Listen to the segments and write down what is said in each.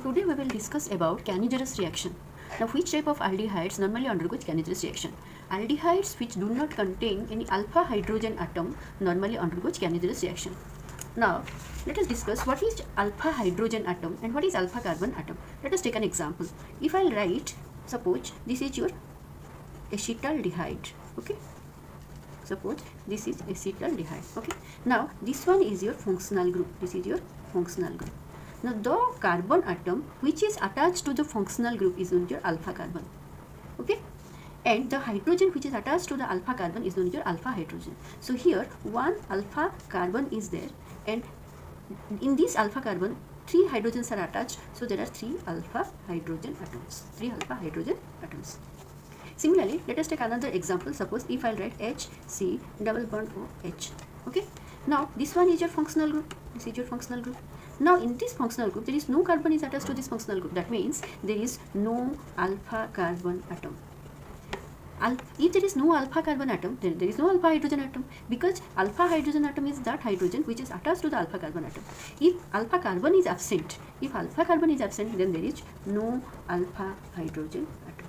today we will discuss about 𝗏𝗏 reaction. Now, which type of aldehydes normally undergo 𝗏𝗏 reaction? Aldehydes which do not contain any alpha hydrogen atom normally undergo 𝗏𝗏 reaction. Now, let us discuss what is alpha hydrogen atom and what is alpha carbon atom. Let us take an example. If I write, suppose this is your acetaldehyde, okay? Suppose this is acetaldehyde, okay? Now, this one is your functional group. This is your functional group. Now, the carbon atom which is attached to the functional group is known as your alpha carbon, okay? And the hydrogen which is attached to the alpha carbon is known as your alpha hydrogen. So, here one alpha carbon is there, and in this alpha carbon 3 hydrogens are attached, so there are 3 alpha hydrogen atoms. 3 alpha hydrogen atoms. Similarly, let us take another example. Suppose if I write HC double bond OH, okay? Now, this one is your functional group. This is your functional group. Now, in this functional group, there is no carbon is attached to this functional group. That means there is no alpha carbon atom. If there is no alpha carbon atom, then there is no alpha hydrogen atom, because alpha hydrogen atom is that hydrogen which is attached to the alpha carbon atom. If alpha carbon is absent, then there is no alpha hydrogen atom.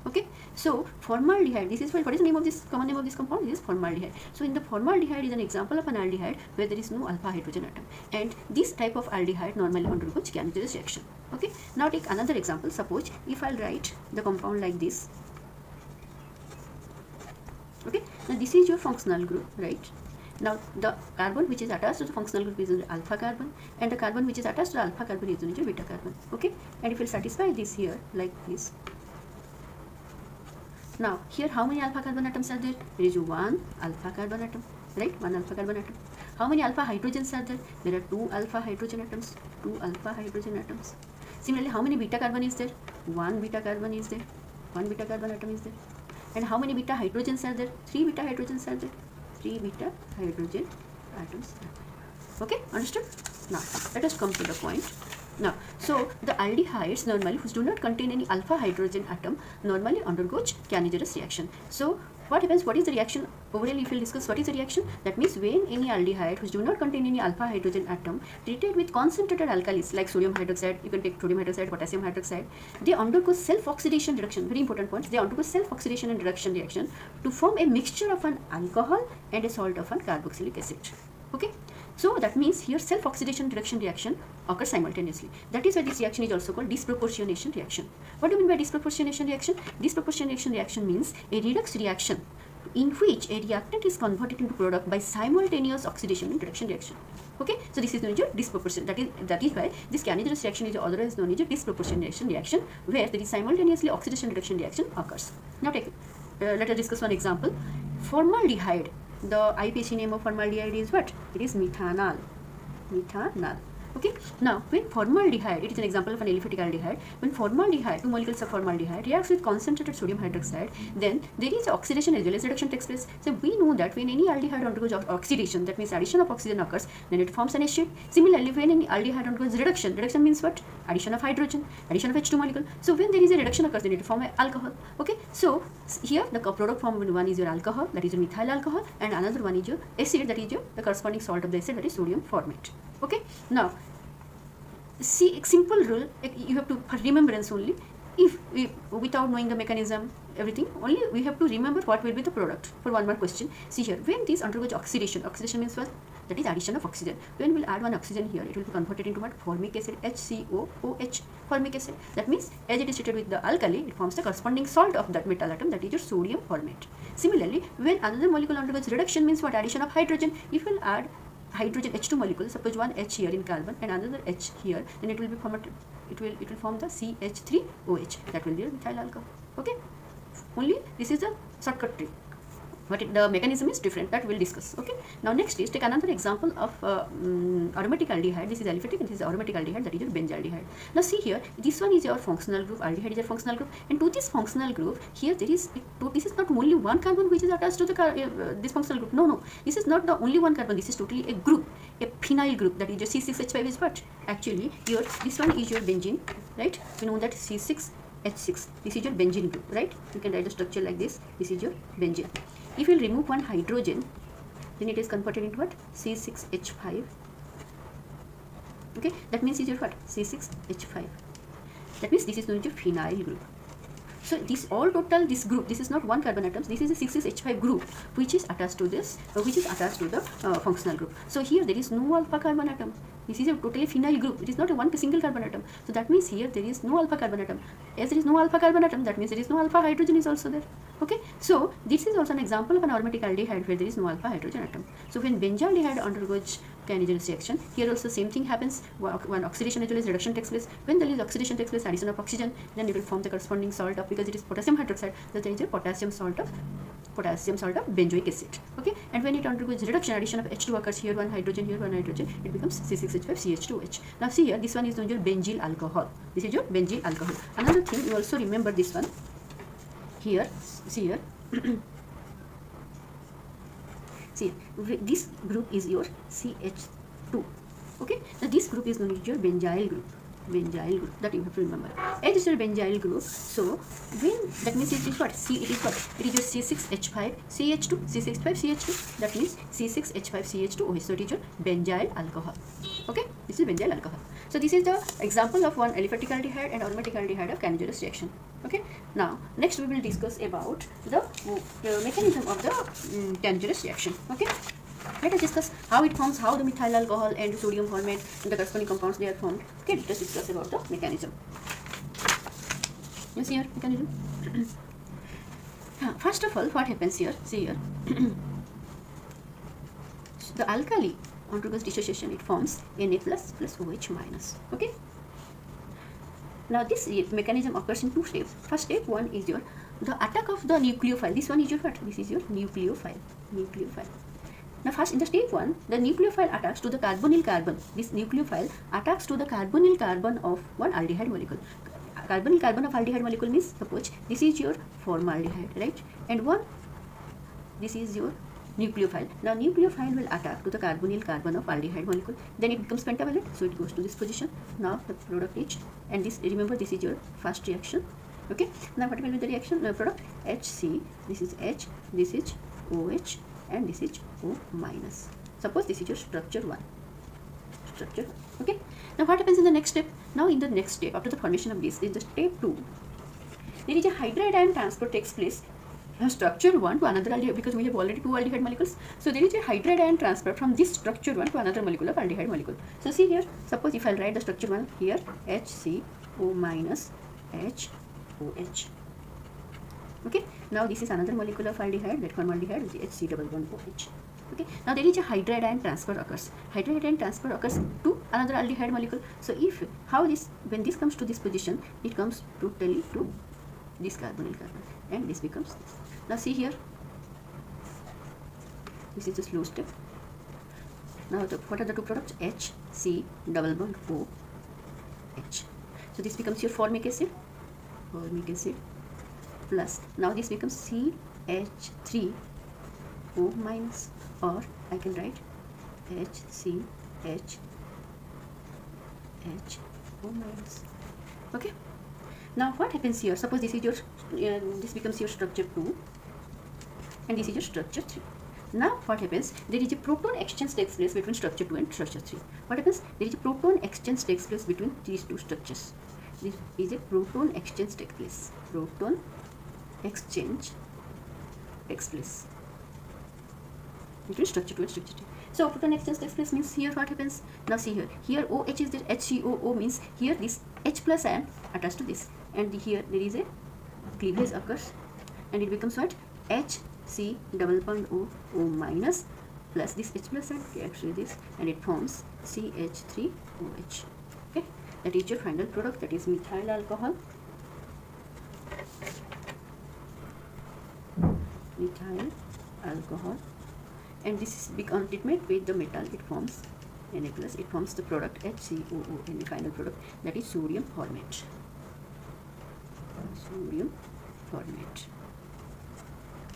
Okay, so formaldehyde, this is what is the name of this common name of this compound? This is formaldehyde. So in the formaldehyde is an example of an aldehyde where there is no alpha hydrogen atom, and this type of aldehyde normally undergoes 𝗏𝗏 reaction. Okay, now take another example. Suppose if I write the compound like this. Okay, now this is your functional group, right? Now the carbon which is attached to the functional group is alpha carbon, and the carbon which is attached to the alpha carbon is beta carbon. Okay, and if we satisfy this here like this. Now, here how many alpha carbon atoms are there? There is one alpha carbon atom, right? One alpha carbon atom. How many alpha hydrogens are there? There are 2 alpha hydrogen atoms. 2 alpha hydrogen atoms. Similarly, how many beta carbon is there? 1 beta carbon is there. 1 beta carbon atom is there. And how many beta hydrogens are there? 3 beta hydrogens are there. 3 beta hydrogen atoms are there. Okay, understood? Now, let us come to the point. Now, so the aldehydes normally which do not contain any alpha hydrogen atom normally undergoes 𝗏𝗏 reaction. So, what happens? What is the reaction? Overall, if we will discuss what is the reaction, that means when any aldehyde which do not contain any alpha hydrogen atom treated with concentrated alkalis like sodium hydroxide, you can take sodium hydroxide, potassium hydroxide, they undergo self-oxidation reduction. Very important point. They undergo self-oxidation and reduction reaction to form a mixture of an alcohol and a salt of an carboxylic acid. Okay. So that means here self-oxidation reduction reaction occurs simultaneously. That is why this reaction is also called disproportionation reaction. What do you mean by disproportionation reaction? Disproportionation reaction means a redox reaction in which a reactant is converted into product by simultaneous oxidation and reduction reaction. Okay, so this is known as disproportion. That is why this 𝗏𝗏 reaction is otherwise known as a disproportionation reaction, where there is simultaneously oxidation reduction reaction occurs. Now let us discuss one example. Formaldehyde. The IPC name of formaldehyde is what? It is methanol. Methanol. Okay. Now, when formaldehyde, it is an example of an aliphatic aldehyde. When formaldehyde, 2 molecules of formaldehyde reacts with concentrated sodium hydroxide, then there is oxidation as well as reduction takes place. So we know that when any aldehyde undergoes oxidation, that means addition of oxygen occurs, then it forms an acid. Similarly, when any aldehyde undergoes reduction means what? Addition of hydrogen, addition of H2 molecule. So when there is a reduction occurs, then it forms an alcohol. Okay. So here the product formed one is your alcohol, that is your methyl alcohol, and another one is your acid, that is your the corresponding salt of the acid, that is sodium formate. Okay. Now, see, simple rule, you have to remembrance only. If without knowing the mechanism, everything, only we have to remember what will be the product. For one more question, see here, when this undergoes oxidation means what? That is addition of oxygen. When we will add one oxygen here, it will be converted into what? Formic acid, HCOOH, formic acid. That means as it is treated with the alkali, it forms the corresponding salt of that metal atom, that is your sodium formate. Similarly, when another molecule undergoes reduction means what? Addition of hydrogen. If we will add hydrogen H2 molecule, suppose one H here in carbon and another H here, then it will be formed, it will form the CH3OH, that will be a methyl alcohol. Okay, only this is the shortcut trick, but the mechanism is different, that we will discuss. Okay, now next is take another example of aromatic aldehyde. This is aliphatic and this is aromatic aldehyde, that is your benzaldehyde. Now see here, this one is your functional group, aldehyde is your functional group, and to this functional group here there is this is not only one carbon which is attached to the this functional group. No, this is not the only one carbon. This is totally a group, a phenyl group, that is your C6H5 is what? Actually your this one is your benzene, right? We know that C6H6, this is your benzene group, right? You can write the structure like this. This is your benzene. If you remove one hydrogen, then it is converted into what? C6H5. Okay, that means is your what? C6H5. That means this is known as your phenyl group. So this all total, this group, this is not one carbon atoms, this is a 6,6H5 group which is attached to this, which is attached to the functional group. So here there is no alpha carbon atom. This is a totally phenyl group. It is not a one single carbon atom. So that means here there is no alpha carbon atom. As there is no alpha carbon atom, that means there is no alpha hydrogen is also there. Okay. So this is also an example of an aromatic aldehyde where there is no alpha hydrogen atom. So when benzaldehyde undergoes Ganiger's reaction, here also same thing happens. When oxidation as well as reduction takes place, when there is oxidation takes place, addition of oxygen, then it will form the corresponding salt of, because it is potassium hydroxide, that there is a potassium salt of benzoic acid. Okay, and when it undergoes reduction, addition of H2 occurs, here one hydrogen, here one hydrogen, it becomes C6H5CH2H. Now see here, this one is known as your benzyl alcohol. This is your benzyl alcohol. Another thing, you also remember this one. Here, see here. See, this group is your CH2. Okay, now this group is known as your benzyl group. Benzyl group, that you have to remember. As it's your benzyl group, so when that means it is what? It is what? It is your C6H5CH2, C6H5CH2. That means C6H5CH2OH. So it is your benzyl alcohol. Okay, this is benzyl alcohol. So this is the example of one aliphatic aldehyde and aromatic aldehyde of Ganiger's reaction. Okay, now next we will discuss about the mechanism of the Ganiger's reaction. Okay, let us discuss how it forms, how the methyl alcohol and sodium formate and the corresponding compounds they are formed. Okay, let us discuss about the mechanism. You see here mechanism. First of all, what happens here? See here. The alkali undergoes dissociation. It forms Na plus OH minus. Okay. Now this mechanism occurs in two steps. First step one is your the attack of the nucleophile. This one is your what? This is your nucleophile. Now first in the step one, the nucleophile attacks to the carbonyl carbon. This nucleophile attacks to the carbonyl carbon of one aldehyde molecule. Carbonyl carbon of aldehyde molecule means, suppose this is your formaldehyde, right? And one, this is your nucleophile. Now nucleophile will attack to the carbonyl carbon of aldehyde molecule. Then it becomes pentavalent, so it goes to this position. Now the product is, and this, remember, this is your first reaction. Okay. Now what will be the reaction? Product HC. This is H. This is OH. And this is O minus. Suppose this is your structure 1. Structure 1. Okay. Now what happens in the next step? Now in the next step, after the formation of this, is the step 2. There is a hydride ion transfer takes place from structure 1 to another aldehyde, because we have already 2 aldehyde molecules. So there is a hydride ion transfer from this structure 1 to another molecule of aldehyde molecule. So see here, suppose if I write the structure 1 here, HCO minus HOH. Okay, now this is another molecule of aldehyde, that formaldehyde, which is HC-double-bond-OH. Okay, now there is a hydride ion transfer occurs. Hydride ion transfer occurs to another aldehyde molecule. So if, how this, when this comes to this position, it comes totally to this carbonyl carbon, and this becomes this. Now see here, this is the slow step. Now what are the two products? HC-double-bond-OH. So this becomes your formic acid, plus, now this becomes CH3O minus, or I can write HCHO minus. Okay. Now what happens here? Suppose this is your this becomes your structure 2, and this is your structure 3. Now what happens? There is a proton exchange takes place between structure 2 and structure 3. What happens? There is a proton exchange takes place between these two structures. This is a proton exchange takes place. Proton exchange takes place between structure 2 and structure 3. So proton exchange takes place means here what happens? Now see here, here OH is there, HCOO means here this H plus ion attached to this, and here there is a cleavage occurs, and it becomes what? HC-double-bond-O minus plus this H plus ion reacts with this, and it forms CH3OH. Okay, that is your final product, that is methyl alcohol. Methyl alcohol, and this is become treatment with the metal, it forms Na plus, it forms the product HCOO, and the final product, that is sodium formate. Sodium formate.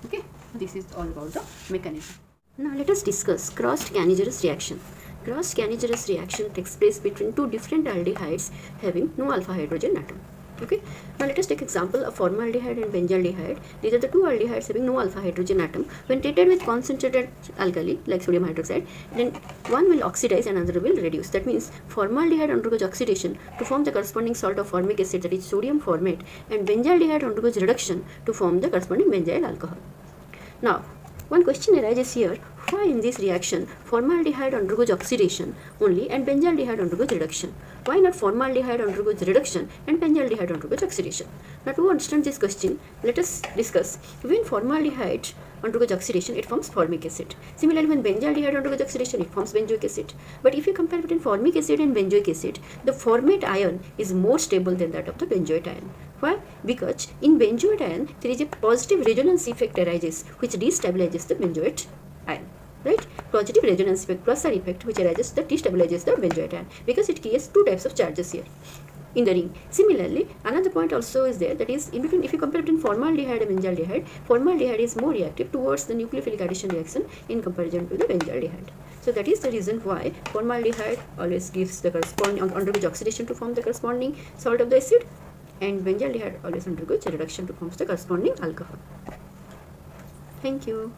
Okay, this is all about the mechanism. Now let us discuss crossed Ganiger's reaction. Crossed Ganiger's reaction takes place between two different aldehydes having no alpha hydrogen atom. Okay, now let us take example of formaldehyde and benzaldehyde. These are the two aldehydes having no alpha hydrogen atom. When treated with concentrated alkali like sodium hydroxide, then one will oxidize and another will reduce. That means formaldehyde undergoes oxidation to form the corresponding salt of formic acid, that is sodium formate, and benzaldehyde undergoes reduction to form the corresponding benzyl alcohol. Now, one question arises here: why in this reaction formaldehyde undergoes oxidation only and benzaldehyde undergoes reduction? Why not formaldehyde undergoes reduction and benzaldehyde undergoes oxidation? Now, to understand this question, let us discuss when formaldehyde undergoes oxidation, it forms formic acid. Similarly, when benzaldehyde undergoes oxidation, it forms benzoic acid. But if you compare between formic acid and benzoic acid, the formate ion is more stable than that of the benzoate ion. Why? Because in benzoate ion, there is a positive resonance effect arises which destabilizes the benzoate ion. Right? Positive resonance effect, plus effect, which arises that destabilizes the benzoate ion, because it creates two types of charges here in the ring. Similarly, another point also is there, that is in between, if you compare between formaldehyde and benzaldehyde, formaldehyde is more reactive towards the nucleophilic addition reaction in comparison to the benzaldehyde. So that is the reason why formaldehyde always gives the corresponding undergoes oxidation to form the corresponding salt of the acid, and benzaldehyde always undergoes reduction to form the corresponding alcohol. Thank you.